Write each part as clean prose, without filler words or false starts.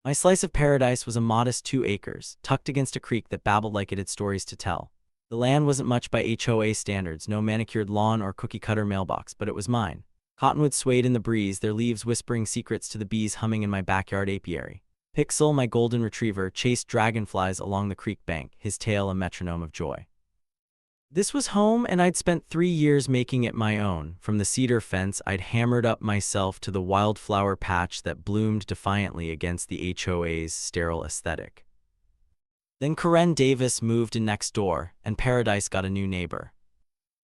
My slice of paradise was a modest 2 acres, tucked against a creek that babbled like it had stories to tell. The land wasn't much by HOA standards, no manicured lawn or cookie-cutter mailbox, but it was mine. Cottonwoods swayed in the breeze, their leaves whispering secrets to the bees humming in my backyard apiary. Pixel, my golden retriever, chased dragonflies along the creek bank, his tail a metronome of joy. This was home, and I'd spent 3 years making it my own. From the cedar fence I'd hammered up myself to the wildflower patch that bloomed defiantly against the HOA's sterile aesthetic. Then Karen Davis moved in next door, and Paradise got a new neighbor.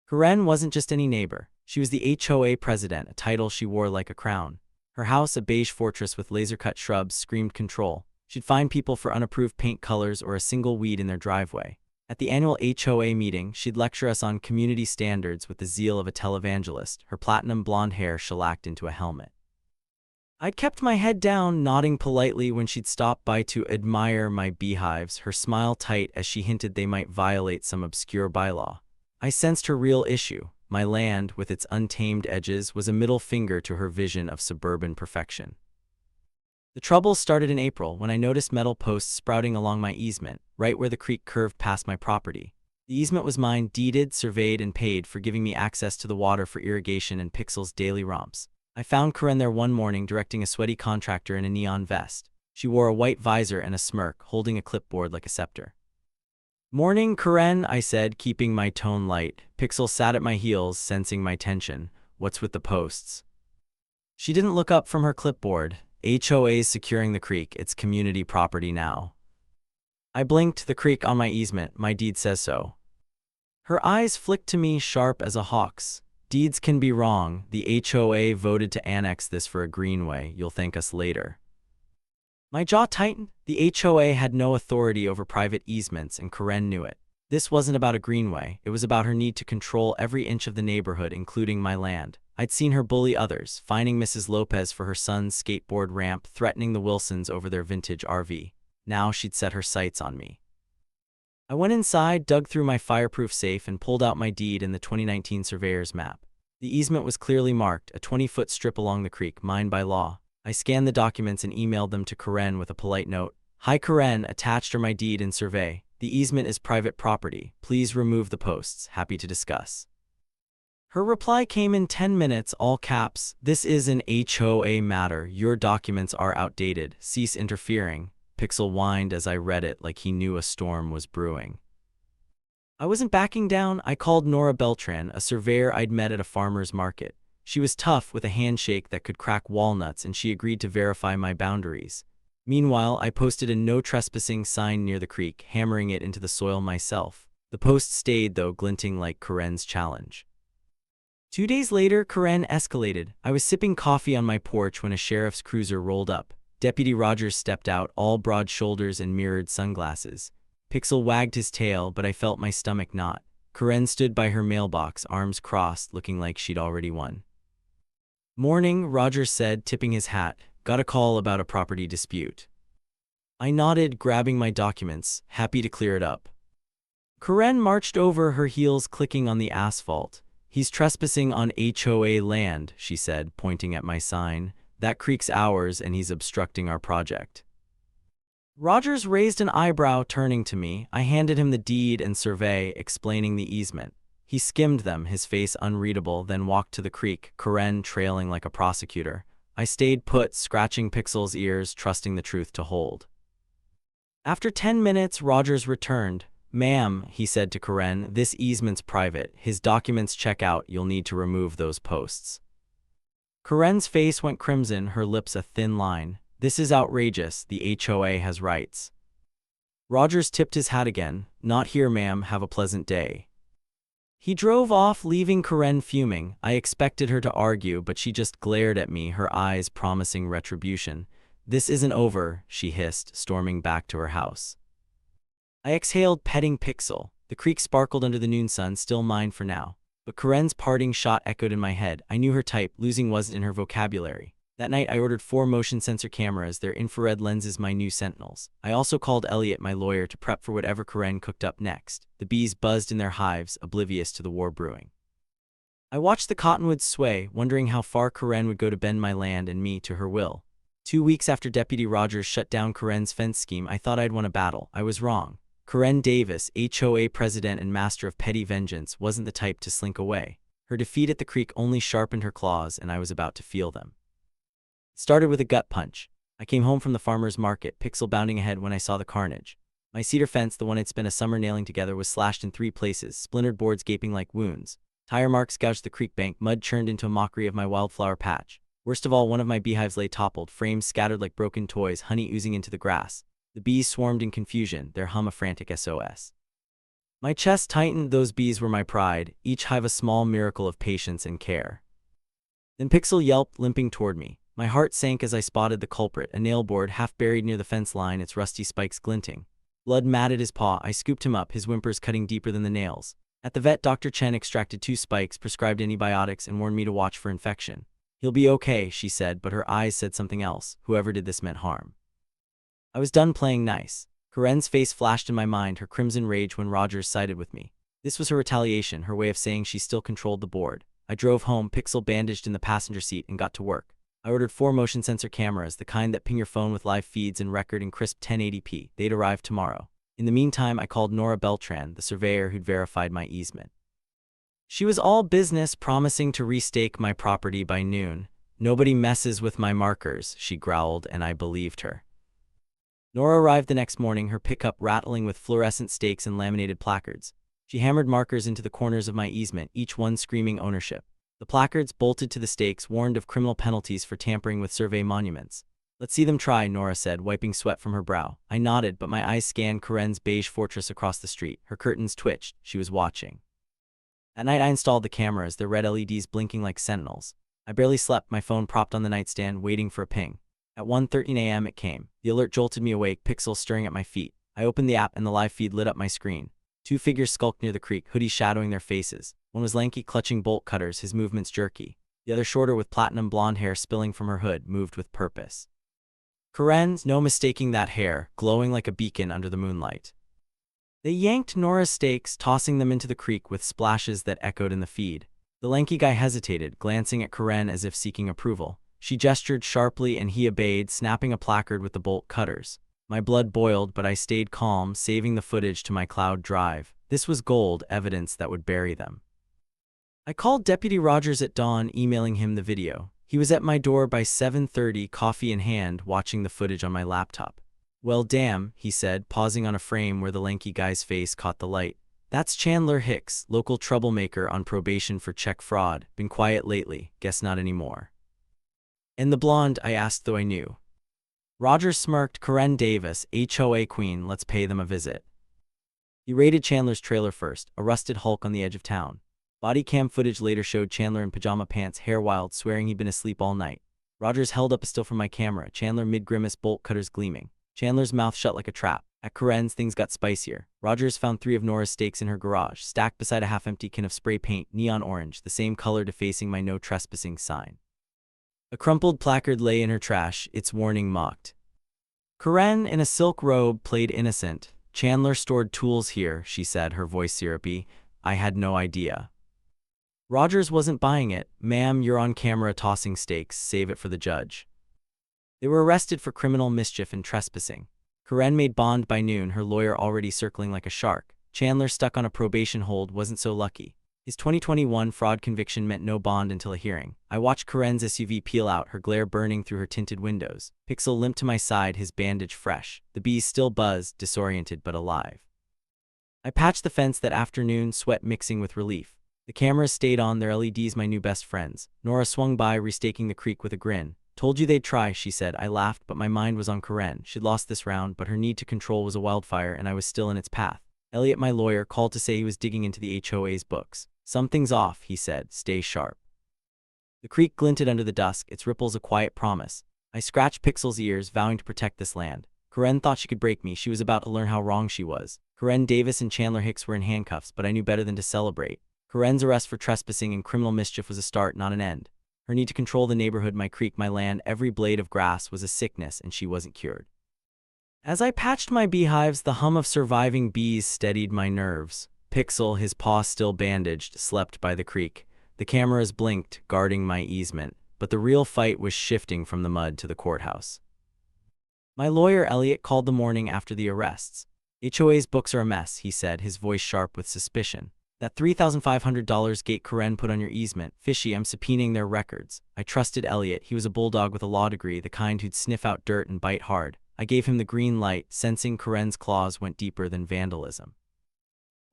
Karen wasn't just any neighbor. She was the HOA president, a title she wore like a crown. Her house, a beige fortress with laser-cut shrubs, screamed control. She'd fine people for unapproved paint colors or a single weed in their driveway. At the annual HOA meeting, she'd lecture us on community standards with the zeal of a televangelist, her platinum blonde hair shellacked into a helmet. I'd kept my head down, nodding politely when she'd stop by to admire my beehives, her smile tight as she hinted they might violate some obscure bylaw. I sensed her real issue. My land, with its untamed edges, was a middle finger to her vision of suburban perfection. The trouble started in April when I noticed metal posts sprouting along my easement, right where the creek curved past my property. The easement was mine, deeded, surveyed, and paid for, giving me access to the water for irrigation and Pixel's daily romps. I found Karen there one morning directing a sweaty contractor in a neon vest. She wore a white visor and a smirk, holding a clipboard like a scepter. "Morning, Karen," I said, keeping my tone light. Pixel sat at my heels, sensing my tension. "What's with the posts?" She didn't look up from her clipboard. "HOA's securing the creek. It's community property now." I blinked. "The creek on my easement. My deed says so." Her eyes flicked to me, sharp as a hawk's. "Deeds can be wrong. The HOA voted to annex this for a greenway. You'll thank us later." My jaw tightened. The HOA had no authority over private easements, and Karen knew it. This wasn't about a greenway. It was about her need to control every inch of the neighborhood, including my land. I'd seen her bully others, fining Mrs. Lopez for her son's skateboard ramp, threatening the Wilsons over their vintage RV. Now she'd set her sights on me. I went inside, dug through my fireproof safe, and pulled out my deed and the 2019 surveyor's map. The easement was clearly marked, a 20-foot strip along the creek, mine by law. I scanned the documents and emailed them to Karen with a polite note. "Hi Karen, attached are my deed and survey. The easement is private property. Please remove the posts. Happy to discuss." Her reply came in 10 minutes, all caps. "This is an HOA matter. Your documents are outdated. Cease interfering." Pixel whined as I read it like he knew a storm was brewing. I wasn't backing down. I called Nora Beltran, a surveyor I'd met at a farmer's market. She was tough, with a handshake that could crack walnuts, and she agreed to verify my boundaries. Meanwhile, I posted a no trespassing sign near the creek, hammering it into the soil myself. The post stayed, though, glinting like Karen's challenge. 2 days later, Karen escalated. I was sipping coffee on my porch when a sheriff's cruiser rolled up. Deputy Rogers stepped out, all broad shoulders and mirrored sunglasses. Pixel wagged his tail, but I felt my stomach knot. Karen stood by her mailbox, arms crossed, looking like she'd already won. "Morning," Rogers said, tipping his hat. "Got a call about a property dispute." I nodded, grabbing my documents, happy to clear it up. Karen marched over, her heels clicking on the asphalt. "He's trespassing on HOA land," she said, pointing at my sign. "That creek's ours, and he's obstructing our project." Rogers raised an eyebrow, turning to me. I handed him the deed and survey, explaining the easement. He skimmed them, his face unreadable, then walked to the creek, Karen trailing like a prosecutor. I stayed put, scratching Pixel's ears, trusting the truth to hold. After 10 minutes, Rogers returned. "Ma'am," he said to Karen, "this easement's private. His documents check out. You'll need to remove those posts." Karen's face went crimson, her lips a thin line. "This is outrageous. The HOA has rights." Rogers tipped his hat again. "Not here, ma'am. Have a pleasant day." He drove off, leaving Karen fuming. I expected her to argue, but she just glared at me, her eyes promising retribution. "This isn't over," she hissed, storming back to her house. I exhaled, petting Pixel. The creek sparkled under the noon sun, still mine for now. But Karen's parting shot echoed in my head. I knew her type. Losing wasn't in her vocabulary. That night, I ordered 4 motion sensor cameras, their infrared lenses my new sentinels. I also called Elliot, my lawyer, to prep for whatever Karen cooked up next. The bees buzzed in their hives, oblivious to the war brewing. I watched the cottonwoods sway, wondering how far Karen would go to bend my land and me to her will. 2 weeks after Deputy Rogers shut down Corinne's fence scheme, I thought I'd won a battle. I was wrong. Corinne Davis, HOA president and master of petty vengeance, wasn't the type to slink away. Her defeat at the creek only sharpened her claws, and I was about to feel them. It started with a gut punch. I came home from the farmer's market, Pixel bounding ahead when I saw the carnage. My cedar fence, the one I'd spent a summer nailing together, was slashed in 3 places, splintered boards gaping like wounds. Tire marks gouged the creek bank, mud churned into a mockery of my wildflower patch. Worst of all, one of my beehives lay toppled, frames scattered like broken toys, honey oozing into the grass. The bees swarmed in confusion, their hum a frantic SOS. My chest tightened. Those bees were my pride, each hive a small miracle of patience and care. Then Pixel yelped, limping toward me. My heart sank as I spotted the culprit, a nail board half buried near the fence line, its rusty spikes glinting. Blood matted his paw. I scooped him up, his whimpers cutting deeper than the nails. At the vet, Dr. Chen extracted 2 spikes, prescribed antibiotics, and warned me to watch for infection. He'll be okay, she said, but her eyes said something else. Whoever did this meant harm. I was done playing nice. Corinne's face flashed in my mind, her crimson rage when Rogers sided with me. This was her retaliation, her way of saying she still controlled the board. I drove home, Pixel bandaged in the passenger seat, and got to work. I ordered 4 motion sensor cameras, the kind that ping your phone with live feeds and record in crisp 1080p. They'd arrive tomorrow. In the meantime, I called Nora Beltran, the surveyor who'd verified my easement. She was all business, promising to restake my property by noon. Nobody messes with my markers, she growled, and I believed her. Nora arrived the next morning, her pickup rattling with fluorescent stakes and laminated placards. She hammered markers into the corners of my easement, each one screaming ownership. The placards, bolted to the stakes, warned of criminal penalties for tampering with survey monuments. Let's see them try, Nora said, wiping sweat from her brow. I nodded, but my eyes scanned Corinne's beige fortress across the street. Her curtains twitched. She was watching. At night, I installed the cameras, their red LEDs blinking like sentinels. I barely slept, my phone propped on the nightstand, waiting for a ping. At 1:13 a.m. it came. The alert jolted me awake, Pixel stirring at my feet. I opened the app, and the live feed lit up my screen. 2 figures skulked near the creek, hoodies shadowing their faces. One was lanky, clutching bolt cutters, his movements jerky. The other, shorter, with platinum blonde hair spilling from her hood, moved with purpose. Corinne's, no mistaking that hair, glowing like a beacon under the moonlight. They yanked Nora's stakes, tossing them into the creek with splashes that echoed in the feed. The lanky guy hesitated, glancing at Corinne as if seeking approval. She gestured sharply and he obeyed, snapping a placard with the bolt cutters. My blood boiled, but I stayed calm, saving the footage to my cloud drive. This was gold, evidence that would bury them. I called Deputy Rogers at dawn, emailing him the video. He was at my door by 7:30, coffee in hand, watching the footage on my laptop. Well, damn, he said, pausing on a frame where the lanky guy's face caught the light. That's Chandler Hicks, local troublemaker on probation for check fraud. Been quiet lately, guess not anymore. And the blonde, I asked, though I knew. Rogers smirked. Corinne Davis, HOA queen, let's pay them a visit. He raided Chandler's trailer first, a rusted hulk on the edge of town. Body cam footage later showed Chandler in pajama pants, hair wild, swearing he'd been asleep all night. Rogers held up a still from my camera, Chandler mid-grimace, bolt cutters gleaming. Chandler's mouth shut like a trap. At Corinne's, things got spicier. Rogers found 3 of Nora's stakes in her garage, stacked beside a half-empty can of spray paint, neon orange, the same color defacing my no trespassing sign. A crumpled placard lay in her trash, its warning mocked. Corinne, in a silk robe, played innocent. Chandler stored tools here, she said, her voice syrupy. I had no idea. Rogers wasn't buying it. Ma'am, you're on camera tossing stakes, save it for the judge. They were arrested for criminal mischief and trespassing. Corinne made bond by noon, her lawyer already circling like a shark. Chandler, stuck on a probation hold, wasn't so lucky. His 2021 fraud conviction meant no bond until a hearing. I watched Corinne's SUV peel out, her glare burning through her tinted windows. Pixel limped to my side, his bandage fresh. The bees still buzzed, disoriented but alive. I patched the fence that afternoon, sweat mixing with relief. The cameras stayed on, their LEDs my new best friends. Nora swung by, restaking the creek with a grin. Told you they'd try, she said. I laughed, but my mind was on Corinne. She'd lost this round, but her need to control was a wildfire, and I was still in its path. Elliot, my lawyer, called to say he was digging into the HOA's books. Something's off, he said. Stay sharp. The creek glinted under the dusk, its ripples a quiet promise. I scratched Pixel's ears, vowing to protect this land. Corinne thought she could break me. She was about to learn how wrong she was. Corinne Davis and Chandler Hicks were in handcuffs, but I knew better than to celebrate. Corinne's arrest for trespassing and criminal mischief was a start, not an end. Her need to control the neighborhood, my creek, my land, every blade of grass, was a sickness, and she wasn't cured. As I patched my beehives, the hum of surviving bees steadied my nerves. Pixel, his paw still bandaged, slept by the creek. The cameras blinked, guarding my easement. but the real fight was shifting from the mud to the courthouse. My lawyer, Elliot, called the morning after the arrests. HOA's books are a mess, he said, his voice sharp with suspicion. That $3,500 gate Karen put on your easement, fishy, I'm subpoenaing their records. I trusted Elliot. He was a bulldog with a law degree, the kind who'd sniff out dirt and bite hard. I gave him the green light, sensing Karen's claws went deeper than vandalism.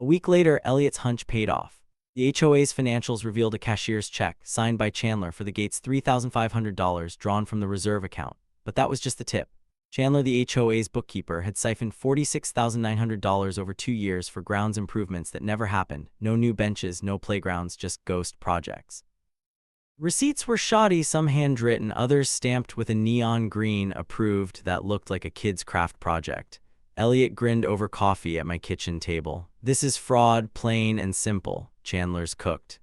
A week later, Elliot's hunch paid off. The HOA's financials revealed a cashier's check, signed by Chandler, for the gate's $3,500 drawn from the reserve account. But that was just the tip. Chandler, the HOA's bookkeeper, had siphoned $46,900 over 2 years for grounds improvements that never happened. No new benches, no playgrounds, just ghost projects. Receipts were shoddy, some handwritten, others stamped with a neon green approved that looked like a kid's craft project. Elliot grinned over coffee at my kitchen table. This is fraud, plain and simple, Chandler's cooked.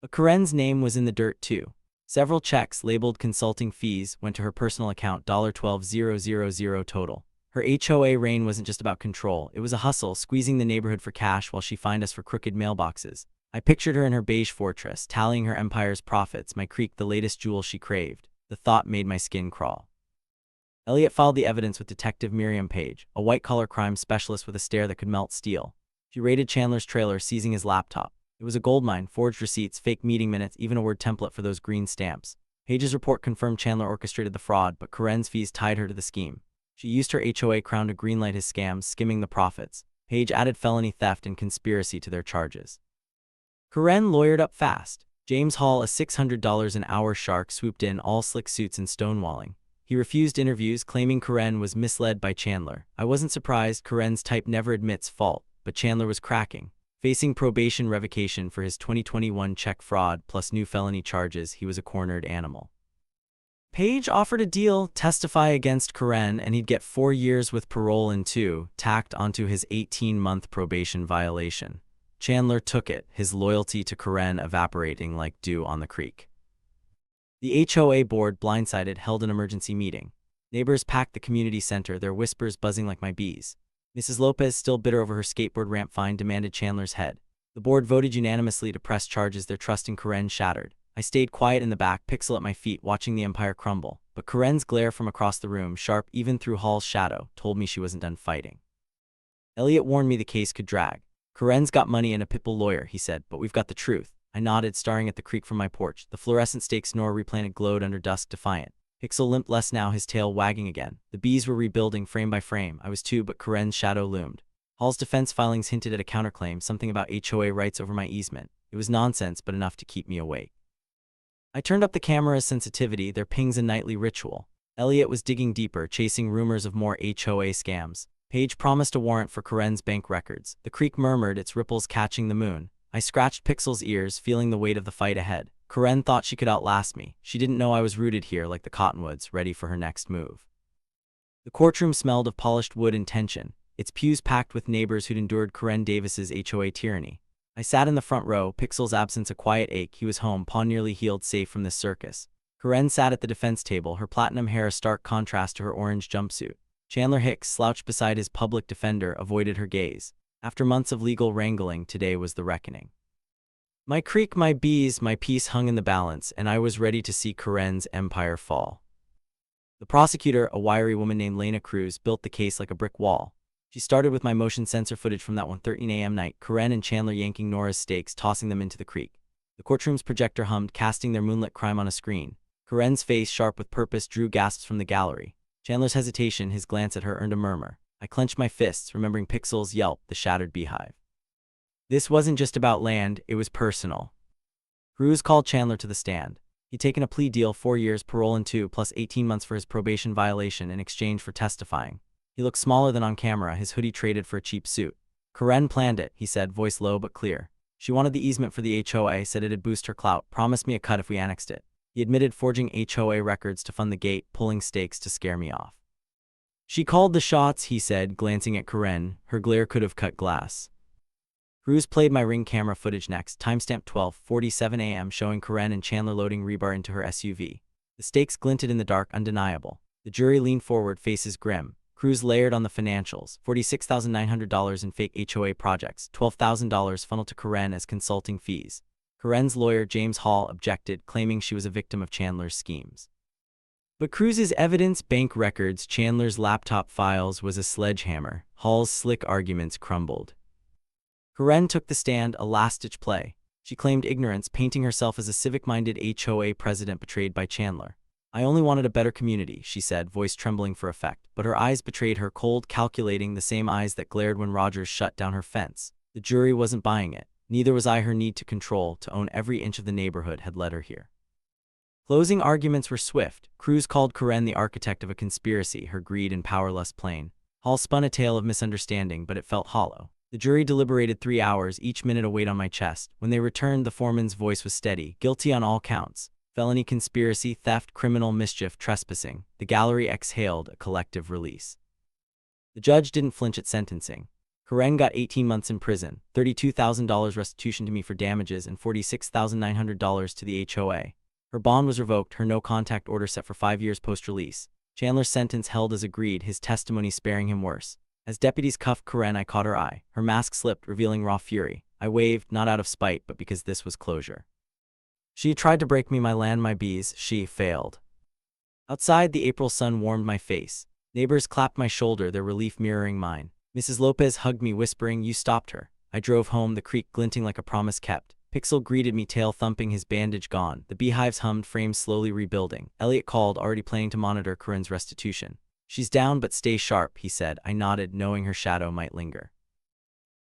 But Karen's name was in the dirt too. Several checks labeled consulting fees went to her personal account, $12,000 total. Her HOA reign wasn't just about control, it was a hustle, squeezing the neighborhood for cash while she fined us for crooked mailboxes. I pictured her in her beige fortress, tallying her empire's profits, my creek the latest jewel she craved. The thought made my skin crawl. Elliot filed the evidence with Detective Miriam Page, a white-collar crime specialist with a stare that could melt steel. She raided Chandler's trailer, seizing his laptop. It was a goldmine, forged receipts, fake meeting minutes, even a word template for those green stamps. Page's report confirmed Chandler orchestrated the fraud, but Karen's fees tied her to the scheme. She used her HOA crown to greenlight his scams, skimming the profits. Page added felony theft and conspiracy to their charges. Karen lawyered up fast. James Hall, a $600 an hour shark, swooped in, all slick suits and stonewalling. He refused interviews, claiming Karen was misled by Chandler. I wasn't surprised, Karen's type never admits fault, but Chandler was cracking. Facing probation revocation for his 2021 check fraud plus new felony charges, he was a cornered animal. Page offered a deal, testify against Karen, and he'd get 4 years with parole and 2, tacked onto his 18-month probation violation. Chandler took it, his loyalty to Karen evaporating like dew on the creek. The HOA board, blindsided, held an emergency meeting. Neighbors packed the community center, their whispers buzzing like my bees. Mrs. Lopez, still bitter over her skateboard ramp fine, demanded Chandler's head. The board voted unanimously to press charges, their trust in Karen shattered. I stayed quiet in the back, Pixel at my feet, watching the empire crumble. But Karen's glare from across the room, sharp even through Hall's shadow, told me she wasn't done fighting. Elliot warned me the case could drag. Karen's got money and a pitbull lawyer, he said, but we've got the truth. I nodded, staring at the creek from my porch. The fluorescent stake snore replanted glowed under dusk, defiant. Pixel limped less now, his tail wagging again. The bees were rebuilding frame by frame. I was too, but Karen's shadow loomed. Hall's defense filings hinted at a counterclaim, something about HOA rights over my easement. It was nonsense, but enough to keep me awake. I turned up the camera's sensitivity, their pings a nightly ritual. Elliot was digging deeper, chasing rumors of more HOA scams. Page promised a warrant for Karen's bank records. The creek murmured, its ripples catching the moon. I scratched Pixel's ears, feeling the weight of the fight ahead. Karen thought she could outlast me. She didn't know I was rooted here like the cottonwoods, ready for her next move. The courtroom smelled of polished wood and tension, its pews packed with neighbors who'd endured Karen Davis's HOA tyranny. I sat in the front row, Pixel's absence a quiet ache. He was home, paw nearly healed, safe from this circus. Karen sat at the defense table, her platinum hair a stark contrast to her orange jumpsuit. Chandler Hicks, slouched beside his public defender, avoided her gaze. After months of legal wrangling, today was the reckoning. My creek, my bees, my peace hung in the balance, and I was ready to see Karen's empire fall. The prosecutor, a wiry woman named Lena Cruz, built the case like a brick wall. She started with my motion sensor footage from that 1:13 a.m. night, Karen and Chandler yanking Nora's stakes, tossing them into the creek. The courtroom's projector hummed, casting their moonlit crime on a screen. Karen's face, sharp with purpose, drew gasps from the gallery. Chandler's hesitation, his glance at her, earned a murmur. I clenched my fists, remembering Pixel's yelp, the shattered beehive. This wasn't just about land, it was personal. Cruz called Chandler to the stand. He'd taken a plea deal, 4 years, parole and 2, plus 18 months for his probation violation in exchange for testifying. He looked smaller than on camera, his hoodie traded for a cheap suit. Karen planned it, he said, voice low but clear. She wanted the easement for the HOA, said it'd boost her clout, promised me a cut if we annexed it. He admitted forging HOA records to fund the gate, pulling stakes to scare me off. She called the shots, he said, glancing at Karen. Her glare could have cut glass. Cruz played my Ring camera footage next, timestamp 12:47 a.m., showing Karen and Chandler loading rebar into her SUV. The stakes glinted in the dark, undeniable. The jury leaned forward, faces grim. Cruz layered on the financials, $46,900 in fake HOA projects, $12,000 funneled to Karen as consulting fees. Corinne's lawyer, James Hall, objected, claiming she was a victim of Chandler's schemes. But Cruz's evidence, bank records, Chandler's laptop files was a sledgehammer. Hall's slick arguments crumbled. Corinne took the stand, a last-ditch play. She claimed ignorance, painting herself as a civic-minded HOA president betrayed by Chandler. "I only wanted a better community," she said, voice trembling for effect, but her eyes betrayed her, cold, calculating, the same eyes that glared when Rogers shut down her fence. The jury wasn't buying it. Neither was I. Her need to control, to own every inch of the neighborhood had led her here. Closing arguments were swift. Cruz called Corinne the architect of a conspiracy, her greed and power less plain. Hall spun a tale of misunderstanding, but it felt hollow. The jury deliberated 3 hours, each minute a weight on my chest. When they returned, the foreman's voice was steady. "Guilty on all counts. Felony, conspiracy, theft, criminal mischief, trespassing." The gallery exhaled a collective release. The judge didn't flinch at sentencing. Corinne got 18 months in prison, $32,000 restitution to me for damages, and $46,900 to the HOA. Her bond was revoked, her no-contact order set for 5 years post-release. Chandler's sentence held as agreed, his testimony sparing him worse. As deputies cuffed Corinne, I caught her eye. Her mask slipped, revealing raw fury. I waved, not out of spite, but because this was closure. She tried to break me, my land, my bees. She failed. Outside, the April sun warmed my face. Neighbors clapped my shoulder, their relief mirroring mine. Mrs. Lopez hugged me, whispering, "You stopped her." I drove home, the creek glinting like a promise kept. Pixel greeted me, tail thumping, his bandage gone. The beehives hummed, frames slowly rebuilding. Elliot called, already planning to monitor Corinne's restitution. "She's down, but stay sharp," he said. I nodded, knowing her shadow might linger.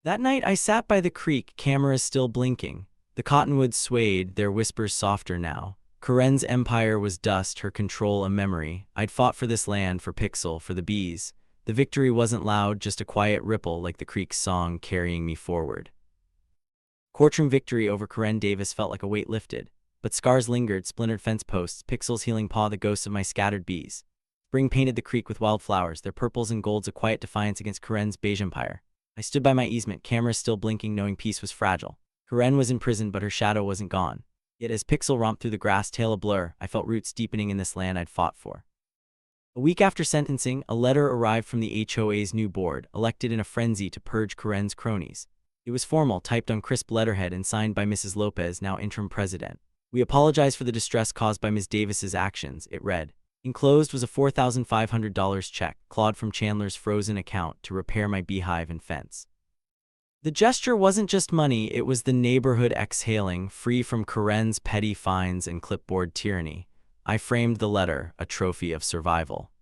That night, I sat by the creek, cameras still blinking. The cottonwoods swayed, their whispers softer now. Corinne's empire was dust, her control a memory. I'd fought for this land, for Pixel, for the bees. The victory wasn't loud, just a quiet ripple like the creek's song carrying me forward. Courtroom victory over Corinne Davis felt like a weight lifted. But scars lingered, splintered fence posts, Pixel's healing paw, the ghosts of my scattered bees. Spring painted the creek with wildflowers, their purples and golds a quiet defiance against Corinne's beige empire. I stood by my easement, cameras still blinking, knowing peace was fragile. Corinne was in prison, but her shadow wasn't gone. Yet as Pixel romped through the grass, tail a blur, I felt roots deepening in this land I'd fought for. A week after sentencing, a letter arrived from the HOA's new board, elected in a frenzy to purge Corinne's cronies. It was formal, typed on crisp letterhead and signed by Mrs. Lopez, now interim president. "We apologize for the distress caused by Ms. Davis's actions," it read. Enclosed was a $4,500 check, clawed from Chandler's frozen account to repair my beehive and fence. The gesture wasn't just money, it was the neighborhood exhaling, free from Corinne's petty fines and clipboard tyranny. I framed the letter, a trophy of survival.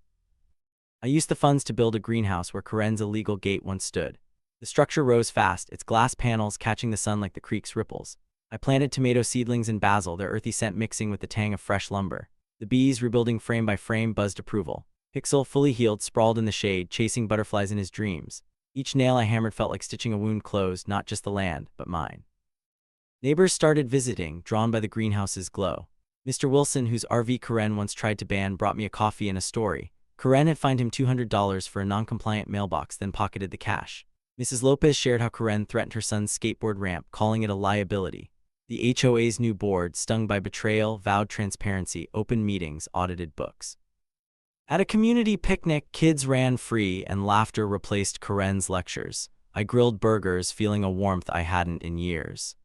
I used the funds to build a greenhouse where Corinne's illegal gate once stood. The structure rose fast, its glass panels catching the sun like the creek's ripples. I planted tomato seedlings and basil, their earthy scent mixing with the tang of fresh lumber. The bees, rebuilding frame by frame, buzzed approval. Pixel, fully healed, sprawled in the shade, chasing butterflies in his dreams. Each nail I hammered felt like stitching a wound closed, not just the land, but mine. Neighbors started visiting, drawn by the greenhouse's glow. Mr. Wilson, whose RV Corinne once tried to ban, brought me a coffee and a story. Corinne had fined him $200 for a non-compliant mailbox, then pocketed the cash. Mrs. Lopez shared how Corinne threatened her son's skateboard ramp, calling it a liability. The HOA's new board, stung by betrayal, vowed transparency, open meetings, audited books. At a community picnic, kids ran free and laughter replaced Corinne's lectures. I grilled burgers, feeling a warmth I hadn't in years.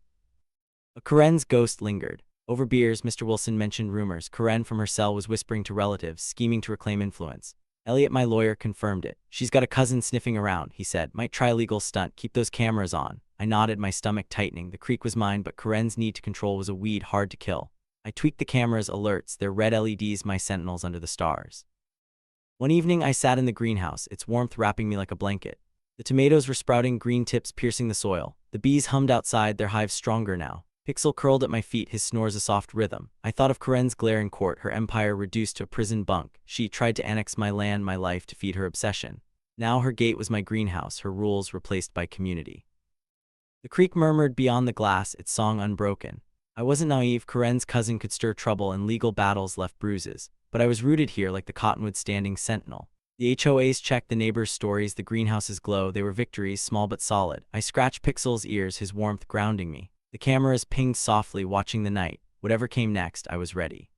But Corinne's ghost lingered. Over beers, Mr. Wilson mentioned rumors. Corinne from her cell was whispering to relatives, scheming to reclaim influence. Elliot, my lawyer, confirmed it. "She's got a cousin sniffing around," he said. "Might try a legal stunt, keep those cameras on." I nodded, my stomach tightening. The creek was mine, but Corinne's need to control was a weed hard to kill. I tweaked the camera's alerts, their red LEDs my sentinels under the stars. One evening, I sat in the greenhouse, its warmth wrapping me like a blanket. The tomatoes were sprouting, green tips piercing the soil. The bees hummed outside, their hives stronger now. Pixel curled at my feet, his snores a soft rhythm. I thought of Corinne's glare in court, her empire reduced to a prison bunk. She tried to annex my land, my life, to feed her obsession. Now her gate was my greenhouse, her rules replaced by community. The creek murmured beyond the glass, its song unbroken. I wasn't naive. Corinne's cousin could stir trouble, and legal battles left bruises. But I was rooted here like the cottonwood standing sentinel. The HOAs checked, the neighbors' stories, the greenhouse's glow. They were victories, small but solid. I scratched Pixel's ears, his warmth grounding me. The cameras pinged softly, watching the night. Whatever came next, I was ready.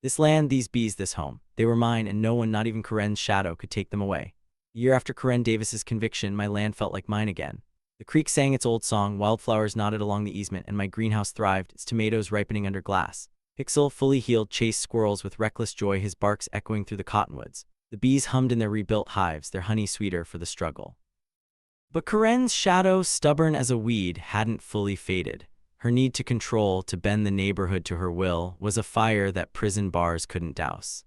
This land, these bees, this home. They were mine, and no one, not even Corinne's shadow, could take them away. A year after Corinne Davis's conviction, my land felt like mine again. The creek sang its old song, wildflowers nodded along the easement, and my greenhouse thrived, its tomatoes ripening under glass. Pixel, fully healed, chased squirrels with reckless joy, his barks echoing through the cottonwoods. The bees hummed in their rebuilt hives, their honey sweeter for the struggle. But Karen's shadow, stubborn as a weed, hadn't fully faded. Her need to control, to bend the neighborhood to her will, was a fire that prison bars couldn't douse.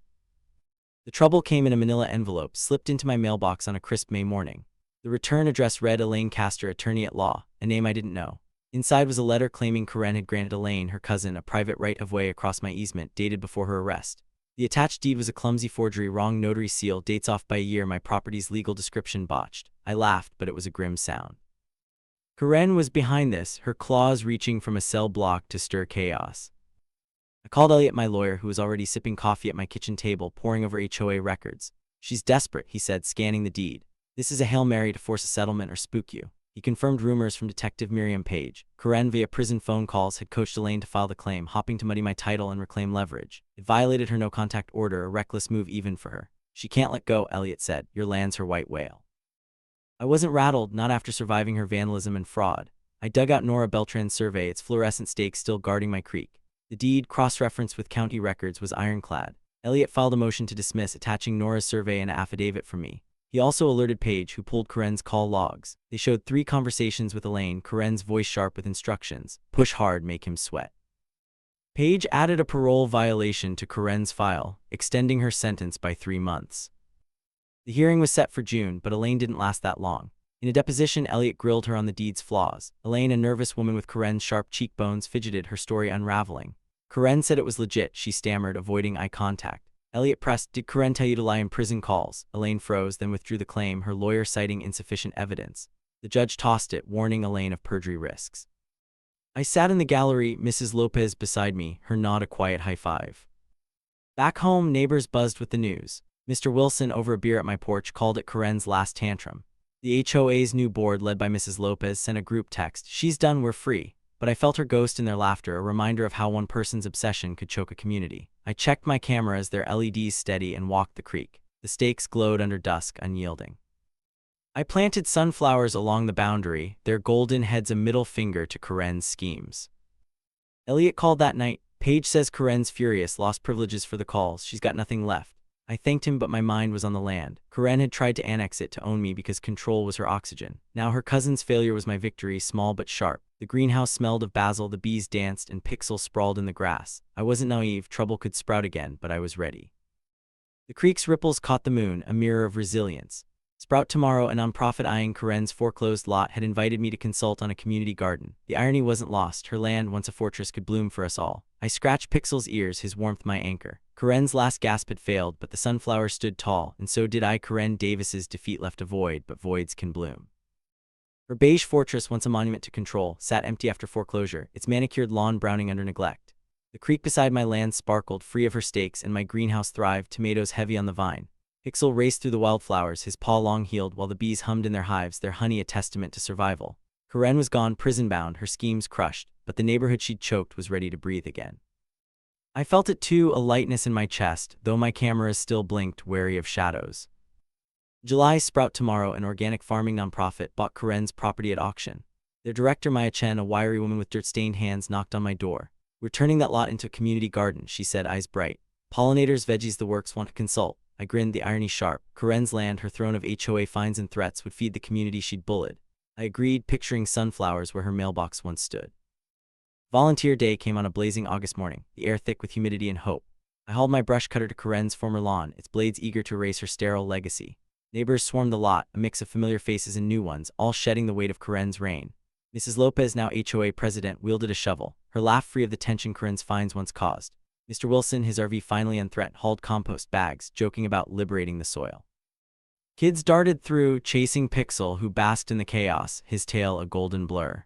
The trouble came in a manila envelope, slipped into my mailbox on a crisp May morning. The return address read Elaine Castor, attorney at law, a name I didn't know. Inside was a letter claiming Karen had granted Elaine, her cousin, a private right-of-way across my easement, dated before her arrest. The attached deed was a clumsy forgery, wrong notary seal, dates off by a year, my property's legal description botched. I laughed, but it was a grim sound. Karen was behind this, her claws reaching from a cell block to stir chaos. I called Elliot, my lawyer, who was already sipping coffee at my kitchen table, poring over HOA records. She's desperate, he said, scanning the deed. This is a Hail Mary to force a settlement or spook you. He confirmed rumors from Detective Miriam Page. Karen, via prison phone calls, had coached Elaine to file the claim, hoping to muddy my title and reclaim leverage. It violated her no-contact order, a reckless move even for her. She can't let go, Elliot said. Your land's her white whale. I wasn't rattled, not after surviving her vandalism and fraud. I dug out Nora Beltran's survey, its fluorescent stakes still guarding my creek. The deed, cross-referenced with county records, was ironclad. Elliot filed a motion to dismiss, attaching Nora's survey and an affidavit from me. He also alerted Paige, who pulled Karen's call logs. They showed 3 conversations with Elaine, Karen's voice sharp with instructions. Push hard, make him sweat. Paige added a parole violation to Karen's file, extending her sentence by 3 months. The hearing was set for June, but Elaine didn't last that long. In a deposition, Elliot grilled her on the deed's flaws. Elaine, a nervous woman with Karen's sharp cheekbones, fidgeted, her story unraveling. Karen said it was legit, she stammered, avoiding eye contact. Elliot pressed, did Karen tell you to lie in prison calls? Elaine froze, then withdrew the claim, her lawyer citing insufficient evidence. The judge tossed it, warning Elaine of perjury risks. I sat in the gallery, Mrs. Lopez beside me, her nod a quiet high five. Back home, neighbors buzzed with the news. Mr. Wilson, over a beer at my porch, called it Karen's last tantrum. The HOA's new board, led by Mrs. Lopez, sent a group text, she's done, we're free. But I felt her ghost in their laughter, a reminder of how one person's obsession could choke a community. I checked my cameras, their LEDs steady, and walked the creek. The stakes glowed under dusk, unyielding. I planted sunflowers along the boundary, their golden heads a middle finger to Karen's schemes. Elliot called that night. Paige says Karen's furious, lost privileges for the calls, she's got nothing left. I thanked him, but my mind was on the land. Karen had tried to annex it, to own me, because control was her oxygen. Now her cousin's failure was my victory, small but sharp. The greenhouse smelled of basil, the bees danced, and Pixel sprawled in the grass. I wasn't naive, trouble could sprout again, but I was ready. The creek's ripples caught the moon, a mirror of resilience. Sprout Tomorrow, a nonprofit eyeing Karen's foreclosed lot, had invited me to consult on a community garden. The irony wasn't lost, her land, once a fortress, could bloom for us all. I scratched Pixel's ears, his warmth my anchor. Karen's last gasp had failed, but the sunflower stood tall, and so did I. Karen Davis's defeat left a void, but voids can bloom. Her beige fortress, once a monument to control, sat empty after foreclosure, its manicured lawn browning under neglect. The creek beside my land sparkled, free of her stakes, and my greenhouse thrived, tomatoes heavy on the vine. Pixel raced through the wildflowers, his paw long-heeled, while the bees hummed in their hives, their honey a testament to survival. Karen was gone, prison-bound, her schemes crushed, but the neighborhood she'd choked was ready to breathe again. I felt it too, a lightness in my chest, though my cameras still blinked, wary of shadows. July. Sprout Tomorrow, an organic farming nonprofit, bought Karen's property at auction. Their director, Maya Chen, a wiry woman with dirt-stained hands, knocked on my door. We're turning that lot into a community garden, she said, eyes bright. Pollinators, veggies, the works, want to consult. I grinned, the irony sharp. Karen's land, her throne of HOA fines and threats, would feed the community she'd bullied. I agreed, picturing sunflowers where her mailbox once stood. Volunteer Day came on a blazing August morning, the air thick with humidity and hope. I hauled my brush cutter to Karen's former lawn, its blades eager to erase her sterile legacy. Neighbors swarmed the lot, a mix of familiar faces and new ones, all shedding the weight of Karen's reign. Mrs. Lopez, now HOA president, wielded a shovel, her laugh free of the tension Karen's fines once caused. Mr. Wilson, his RV finally unthreatened, hauled compost bags, joking about liberating the soil. Kids darted through, chasing Pixel, who basked in the chaos, his tail a golden blur.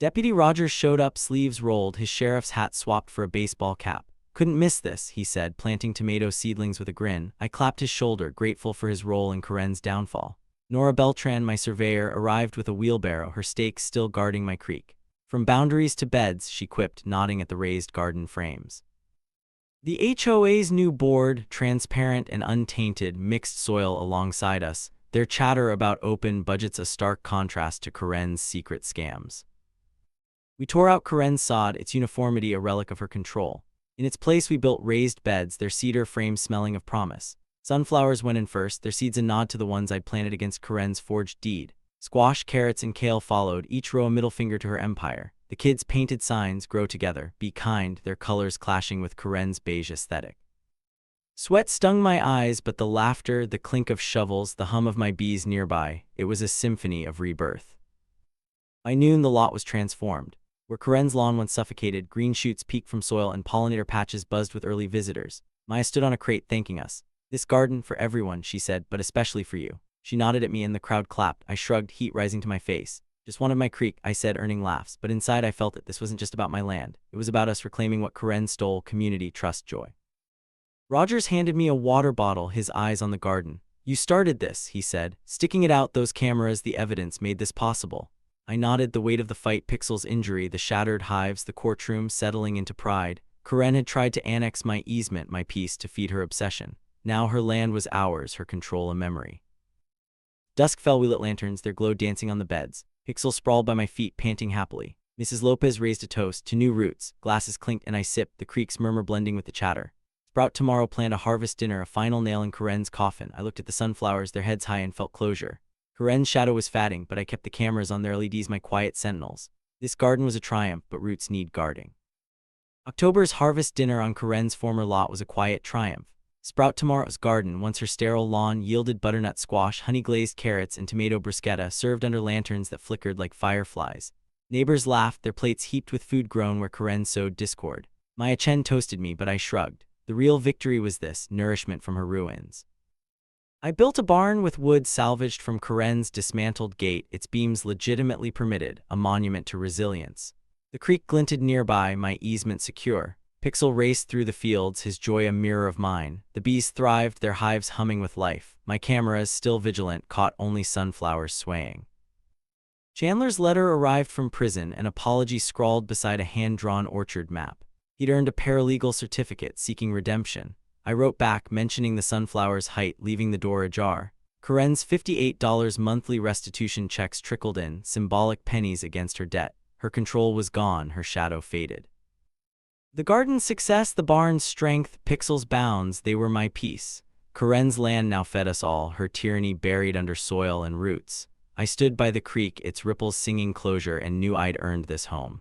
Deputy Rogers showed up, sleeves rolled, his sheriff's hat swapped for a baseball cap. Couldn't miss this, he said, planting tomato seedlings with a grin. I clapped his shoulder, grateful for his role in Karen's downfall. Nora Beltran, my surveyor, arrived with a wheelbarrow, her stakes still guarding my creek. From boundaries to beds, she quipped, nodding at the raised garden frames. The HOA's new board, transparent and untainted, mixed soil alongside us, their chatter about open budgets a stark contrast to Karen's secret scams. We tore out Karen's sod, its uniformity a relic of her control. In its place we built raised beds, their cedar frames smelling of promise. Sunflowers went in first, their seeds a nod to the ones I'd planted against Karen's forged deed. Squash, carrots, and kale followed, each row a middle finger to her empire. The kids painted signs, grow together, be kind, their colors clashing with Karen's beige aesthetic. Sweat stung my eyes, but the laughter, the clink of shovels, the hum of my bees nearby, it was a symphony of rebirth. By noon the lot was transformed. Where Karen's lawn once suffocated, green shoots peeked from soil and pollinator patches buzzed with early visitors. Maya stood on a crate thanking us. "This garden for everyone," she said, "but especially for you." She nodded at me and the crowd clapped. I shrugged, heat rising to my face. "Just wanted my creek," I said, earning laughs, but inside I felt that this wasn't just about my land. It was about us reclaiming what Karen stole: community, trust, joy. Rogers handed me a water bottle, his eyes on the garden. "You started this," he said, sticking it out. "Those cameras, the evidence, made this possible." I nodded, the weight of the fight, Pixel's injury, the shattered hives, the courtroom settling into pride. Karen had tried to annex my easement, my peace, to feed her obsession. Now her land was ours, her control a memory. Dusk fell, we lit lanterns, their glow dancing on the beds. Pixel sprawled by my feet, panting happily. Mrs. Lopez raised a toast to new roots. Glasses clinked and I sipped, the creek's murmur blending with the chatter. Sprout tomorrow planned a harvest dinner, a final nail in Karen's coffin. I looked at the sunflowers, their heads high, and felt closure. Karen's shadow was fatting, but I kept the cameras on their LEDs, my quiet sentinels. This garden was a triumph, but roots need guarding. October's harvest dinner on Karen's former lot was a quiet triumph. Sprout tomorrow's garden, once her sterile lawn, yielded butternut squash, honey-glazed carrots, and tomato bruschetta served under lanterns that flickered like fireflies. Neighbors laughed, their plates heaped with food grown where Karen sowed discord. Maya Chen toasted me, but I shrugged. The real victory was this: nourishment from her ruins. I built a barn with wood salvaged from Karen's dismantled gate, its beams legitimately permitted, a monument to resilience. The creek glinted nearby, my easement secure. Pixel raced through the fields, his joy a mirror of mine. The bees thrived, their hives humming with life. My cameras, still vigilant, caught only sunflowers swaying. Chandler's letter arrived from prison, an apology scrawled beside a hand-drawn orchard map. He'd earned a paralegal certificate seeking redemption. I wrote back, mentioning the sunflower's height, leaving the door ajar. Karen's $58 monthly restitution checks trickled in, symbolic pennies against her debt. Her control was gone, her shadow faded. The garden's success, the barn's strength, Pixel's bounds, they were my peace. Karen's land now fed us all, her tyranny buried under soil and roots. I stood by the creek, its ripples singing closure, and knew I'd earned this home.